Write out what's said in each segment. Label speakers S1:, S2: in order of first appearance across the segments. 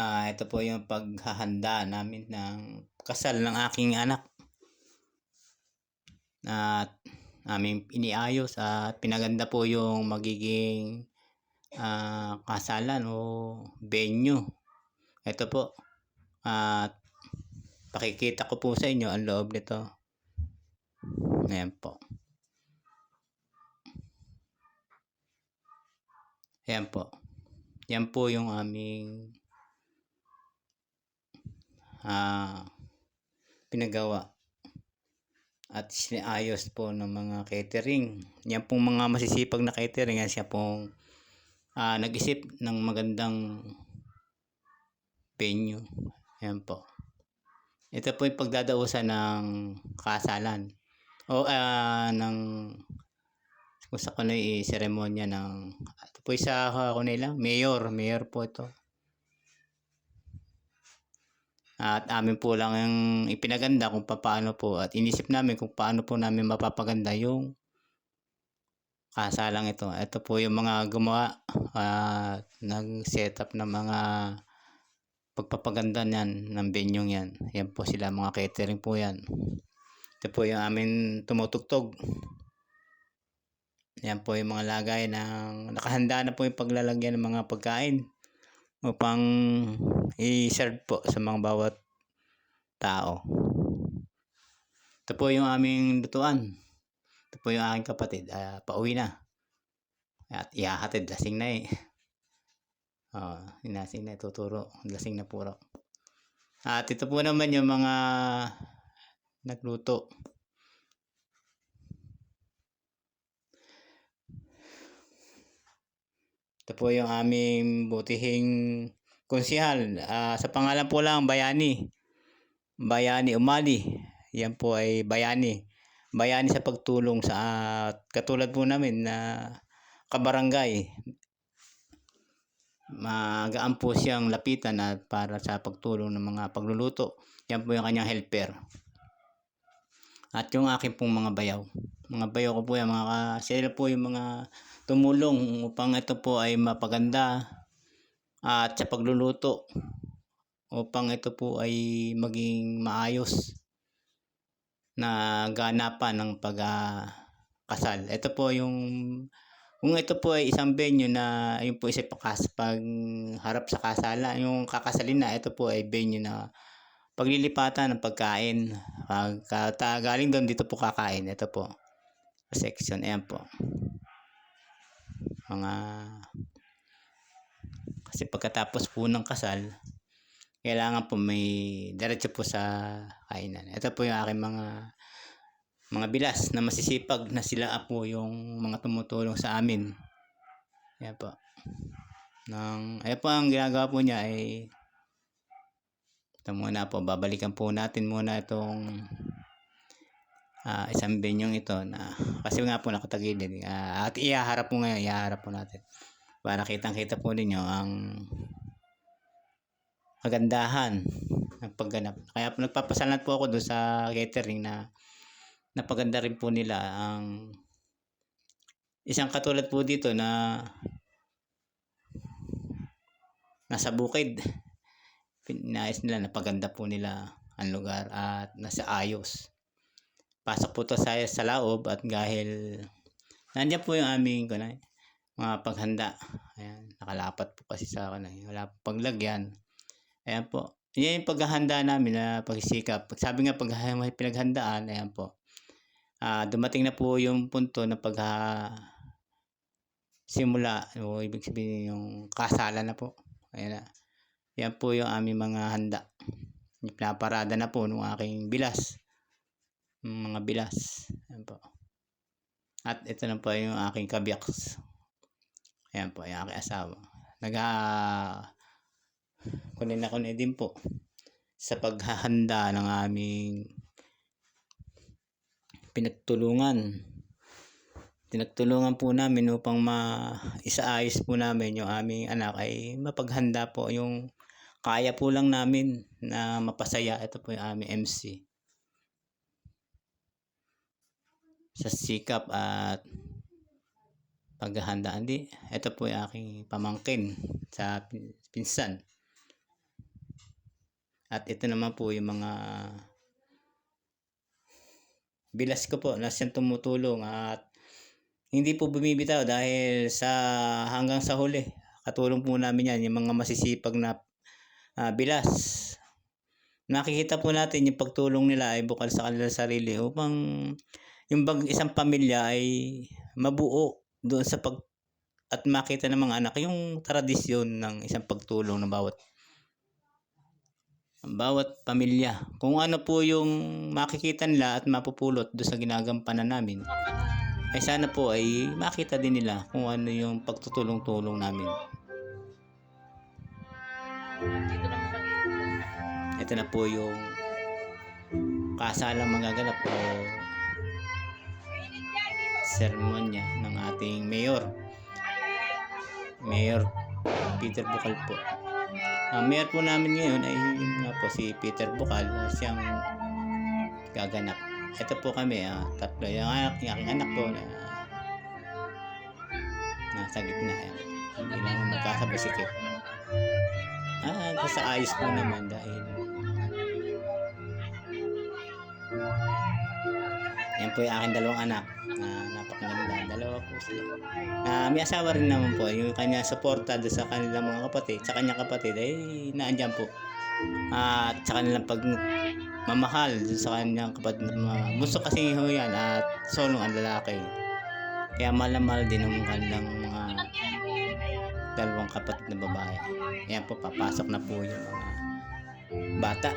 S1: Ito po yung paghahanda namin ng kasal ng aking anak at aming iniayos at pinaganda po yung magiging kasalan o venue. Ito po at pakikita ko po sa inyo ang loob nito. Ayan po. Ayan po. Yan po yung aming pinagawa at sinaayos po ng mga catering. Yan pong mga masisipag na catering, yan siya pong nag-isip ng magandang venue. Yan po. Ito po yung pagdadausan ng kasalan o ng kung sa kuno'y seremonya ng ito po isa ako nila mayor po ito. At amin po lang yung ipinaganda kung paano po at inisip namin kung paano po namin mapapaganda yung kasalang ito. Ito po yung mga gumawa at nag-setup ng mga pagpapaganda niyan ng venue yan. Yan po sila, mga catering po yan. Ito po yung amin tumutugtog. Yan po yung mga lagay ng nakahanda na po yung paglalagyan ng mga pagkain upang i-serve po sa mga bawat tao. Ito po yung aming lutuan. Ito po yung aking kapatid. Pauwi na. At ihahatid. Lasing na eh. Inasing na tuturo. Lasing na puro. At ito po naman yung mga nagluto. Ito po yung aming butihing konsihal. Sa pangalan po lang, Bayani Umali. Yan po ay bayani. Bayani sa pagtulong sa katulad po namin na kabarangay. Magaan po siyang lapitan at para sa pagtulong ng mga pagluluto. Yan po yung kanyang helper. At yung aking pong mga bayaw. Mga bayaw ko po yan. Sila po yung mga tumulong upang ito po ay mapaganda at sa pagluluto upang ito po ay maging maayos na ganapan ng pagkasal. Ito po yung kung ito po ay isang venue na yung po isa pag harap sa kasalan, yung kakasalin na, ito po ay venue na paglilipatan ng pagkain. Pagka galing doon, dito po kakain. Ito po section. Ayan po. Kasi pagkatapos po ng kasal, kailangan po may diretso po sa kainan. Ito po yung aking mga bilas na masisipag na sila po yung mga tumutulong sa amin. Ayan po. Ayan po ang ginagawa po niya ay ito muna po. Babalikan po natin muna itong isang benyong ito na kasi nga po nakatagilid at ihaharap po ngayon, ihaharap po natin para kitang-kita po ninyo ang kagandahan ng pagganap. Kaya po nagpapasalamat po ako doon sa catering na napaganda rin po nila ang isang katulad po dito na nasa bukid. Pinayos nila, napaganda po nila ang lugar at nasa ayos. Pasok po to sa loob at dahil nandiyan po yung aming mga paghanda. Ayan, nakalapat po kasi sa wala pong paglagyan. Ayan po. Yan yung paghahanda namin na pagsisikap. Sabi nga pag may pinaghandaan, ayan po. Dumating na po yung punto na simula o ibig sabihin yung kasalan na po. Ayan na. Yan po yung aming mga handa. Pinaparada na po ng aking bilas. Mga bilas. Ayan po. At ito na po yung aking kabyaks. Ayan po, yung aking asawa. Kunin din po sa paghahanda ng aming tinagtulungan po namin upang isaayos po namin yung aming anak ay mapaghanda po yung kaya po lang namin na mapasaya. Ito po yung aming MC sa sikap at paghahanda. Ito po yung aking pamangkin sa pinsan. At ito naman po yung mga bilas ko po na siyang tumutulong at hindi po bumibitaw dahil sa hanggang sa huli. Katulong po namin yan, yung mga masisipag na bilas. Nakikita po natin yung pagtulong nila ay bukal sa kanilang sarili upang yung isang pamilya ay mabuo doon sa at makita ng mga anak yung tradisyon ng isang pagtulong ng bawat pamilya. Kung ano po yung makikita nila at mapupulot doon sa ginagampanan namin, ay sana po ay makita din nila kung ano yung pagtutulong-tulong namin. Ito na po yung kasalang magaganap o sermonya ng ating Mayor Peter Bukal po. Ang mayor po namin ngayon ay nga po si Peter Bukal, siyang gaganap. Ito po kami, tatlo. Yung aking anak po na nasa gitna. Hindi lang magkasabasikip. Basta ayos po naman dahil yan po yung aking dalawang anak na napakaganda. Dalawa po sila. May asawa rin naman po. Yung kanya suporta sa kanilang mga kapatid, sa kanyang kapatid ay naandyan po. At sa kanilang pagmamahal sa kanyang kapatid. Bunso kasi ho yan at solong ang lalaki. Kaya mahal na mahal din ang kanilang mga dalawang kapatid na babae. Ayan po, papasok na po yung mga bata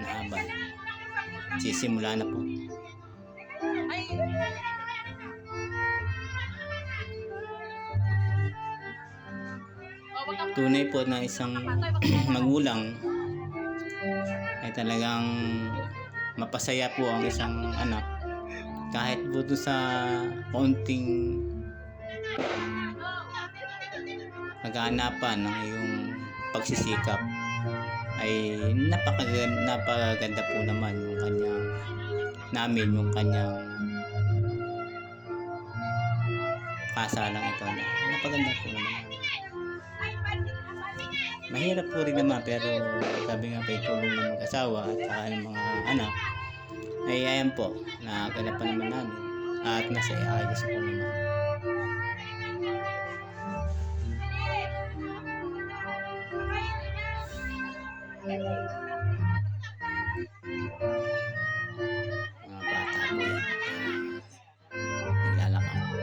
S1: na habang sisimula na po. Tunay po na isang magulang ay talagang mapasaya po ang isang anak kahit po sa kaunting naghahanapan ng iyong pagsisikap ay napakaganda po naman yung kanyang kasalang ito. Napaganda po naman. Mahirap po rin naman pero sabi nga pa tulong ng mag-asawa at saka ng mga anak ay ayan po, nakaganapan naman namin at nasa iayos po naman. Mga bata po yan. Naglalakad.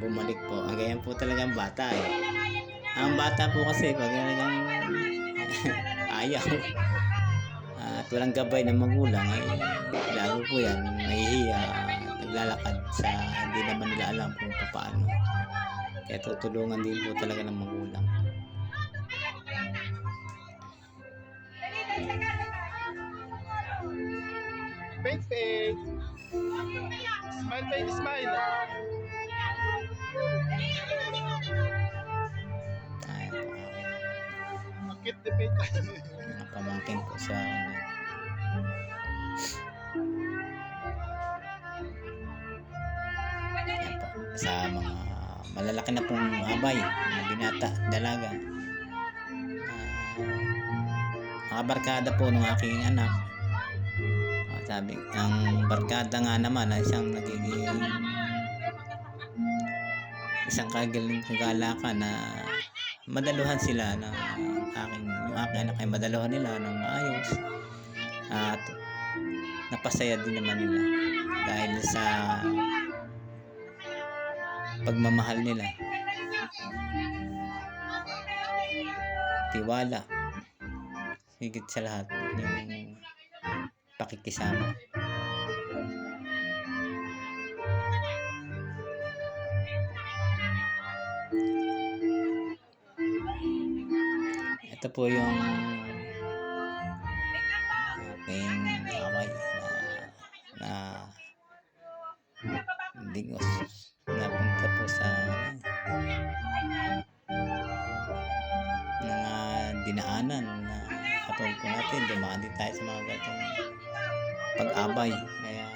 S1: Bumalik po. Ang ganyan po talagang bata eh. Ang bata po kasi pag talagang ayaw at walang gabay ng magulang ay lalo po yan nahihiya, naglalakad sa hindi naman nila alam kung paano. Kaya tutulungan din po talaga ng magulang.
S2: Face. Smile, baby, smile. Makit the face.
S1: Mga pamangkin po sa sa mga malalaki na pong abay, mga binata, dalaga. Mga barkada po ng aking anak. Sabi, ang barkada nga naman ay isang kagalakan na madaluhan sila ng yung aking anak ay madaluhan nila ng maayos at napasaya din naman nila dahil sa pagmamahal nila, tiwala, higit sa lahat yung pakikisama. Ito po yung aking away na digos napunta po sa mga dinaanan na katulad po natin, dumaan din tayo sa mga gatong pag-abay, kaya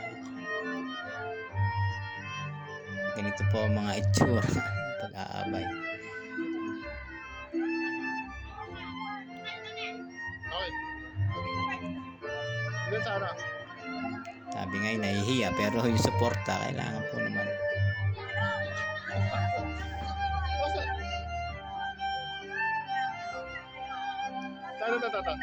S1: ganito po ang mga itsura. nag-aabay.
S2: Okay. Ilan sa araw?
S1: Sabi nga nahihiya pero yung suporta kailangan po naman.
S2: Basta. Tata.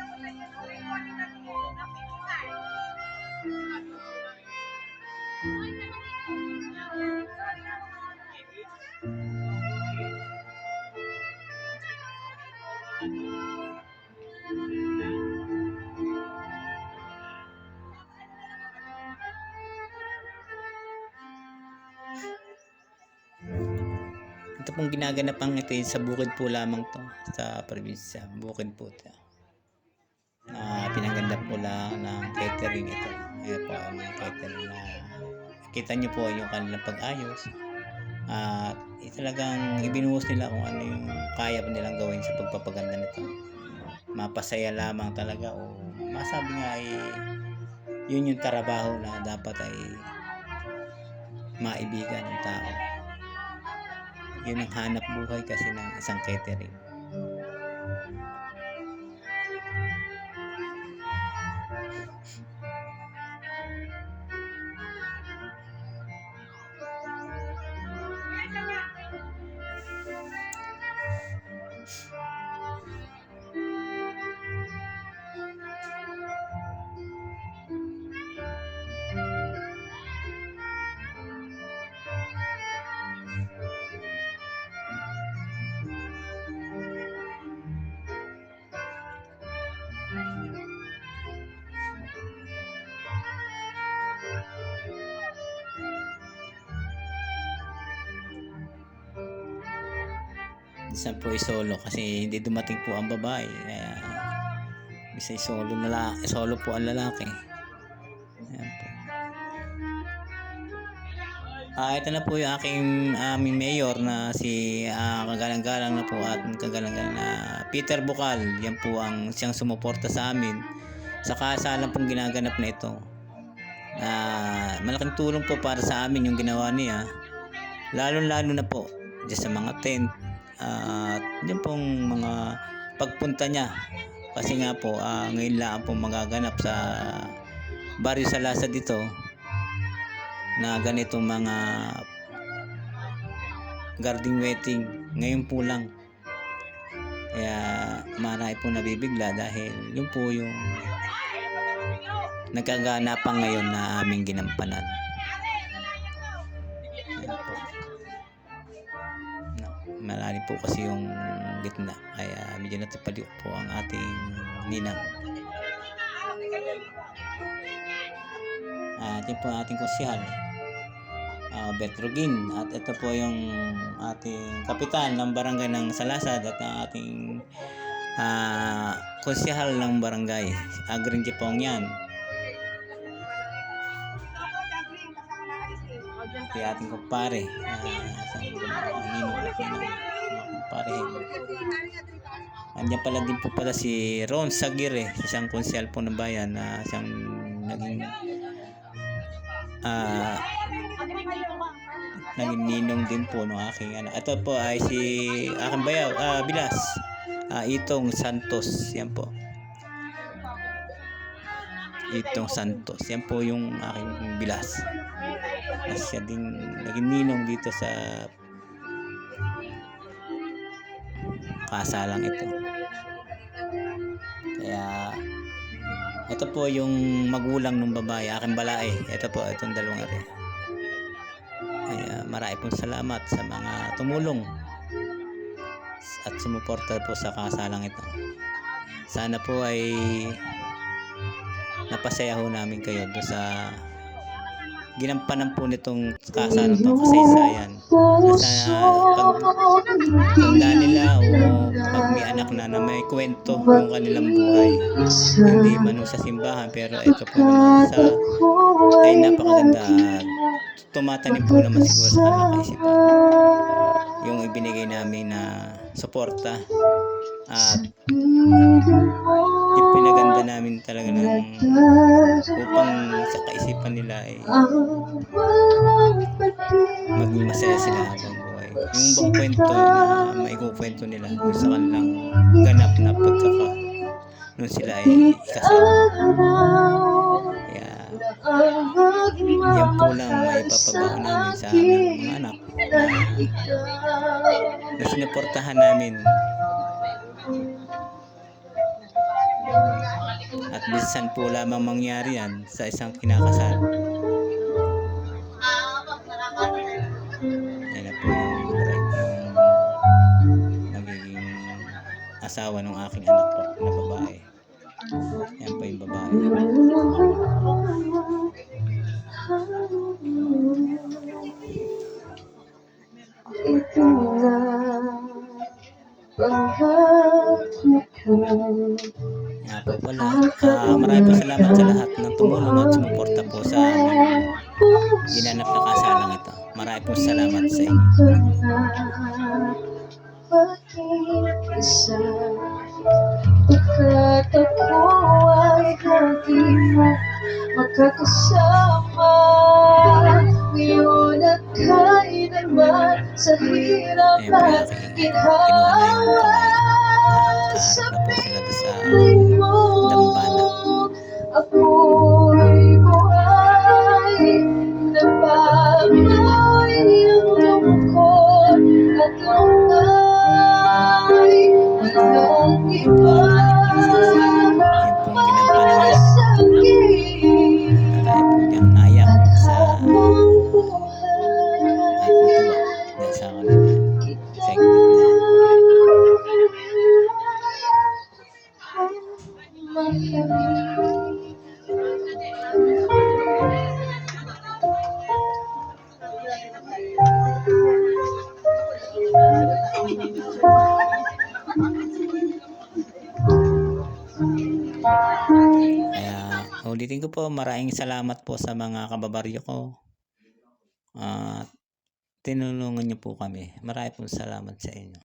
S1: Ito pong ginaganapan ito sa bukid po lamang to, sa probinsya. Bukid po ito. Pinaganda po lang ng catering ito. Ayan po ang mga catering na kita nyo po yung kanilang pag-ayos. At talagang ibinuhos nila kung ano yung kaya pa nilang gawin sa pagpapaganda nito. Mapasaya lamang talaga o masabi nga ay yun yung trabaho na dapat ay maibigan ng tao. Yun ang hanap buhay kasi ng isang catering. Minsan po solo kasi hindi dumating po ang babae. Kaya isa solo po ang lalaki. Ayan po. Ito na po yung aming mayor na si kagalang-galang na po at kagalang-galang na Peter Bukal. Yan po ang siyang sumuporta sa amin sa kasalan pong ginaganap na ito. Malaking tulong po para sa amin yung ginawa niya. Lalo-lalo na po dyan sa mga tent at yun pong mga pagpunta niya. Kasi nga po ngayon lang po magaganap sa Barrio Salasa dito na ganitong mga garden wedding ngayon po lang. Kaya marami po nabibigla dahil yun po yung nagkaganapan ngayon na aming ginampanan. Ayan po. Malalim po kasi yung gitna kaya medyo natupaliw po ang ating ninang. At yun po ang ating konsihal, Betrogin. At ito po yung ating kapitan ng barangay ng Salasad at ang ating konsihal ng barangay, Agring Jipong yan. Ito yung ating kumpare, Andiyan pala din po pala si Ron Sagire, isang konsihal po ng bayan na siyang naging ninong din po ng aking anak. Ito po ay si aking bayaw, Bilas, Itong Santos. Yan po, Itong Santos. Yan po yung aking Bilas. Siya din naging ninong dito sa kasalang ito. Kaya ito po yung magulang ng babae, aking balae. Ito po, itong dalawang ari. Kaya marami pong salamat sa mga tumulong at sumuporta po sa kasalang ito. Sana po ay napasaya ho namin kayo doon sa ginampanan po nitong kasalang itong kasaysayan. Sa pagtanda nila o pag may anak na may kwento yung kanilang buhay. Hindi man sa simbahan pero ito po naman ay napakaganda at tumatanim po naman siguro sa kanilang kaisipan yung ibinigay namin na suporta at ipinaganda namin talaga ng upang sa kaisipan nila ay maging masaya sila habang buhay. yung bang kwento na maikukwento nila dun sa kanilang ganap na pagkaka nung sila ay ikasal. Kaya yan po lang may papabaho namin sa aming mga anak na sinuportahan namin. At minsan po lamang mangyari yan sa isang kinakasal. Yan na po yung bride, yung magiging asawa ng aking anak po na babae. Yan po yung babae.
S3: Ito nga pangarap ko.
S1: Nga po pala. Marami po salamat sa lahat ng tumulong at sumuporta po sa aming ginanap na kasalang ito. Marami po salamat sa inyo.
S3: Mag-isa, pagkat ako ay hindi mo makakasama ngayon at kailanman sa hirap
S1: Ayun po
S3: at
S1: kinuha na yung kamay.
S3: sa
S1: Kaharap na po sila doon sa
S3: piling mo.
S1: dambana.
S3: Ako'y buhay na baboy ang lungkot at lungay. Walang iba para sa akin
S1: Kaya po niyang nayak
S3: at
S1: sa
S3: habang
S1: ay
S3: buhay
S1: tuwa dahil sa kanila segment na yan. Kaya ulitin ko po, maraming salamat po sa mga kababaryo ko. Tinulungan niyo po kami. Maraming po salamat sa inyo.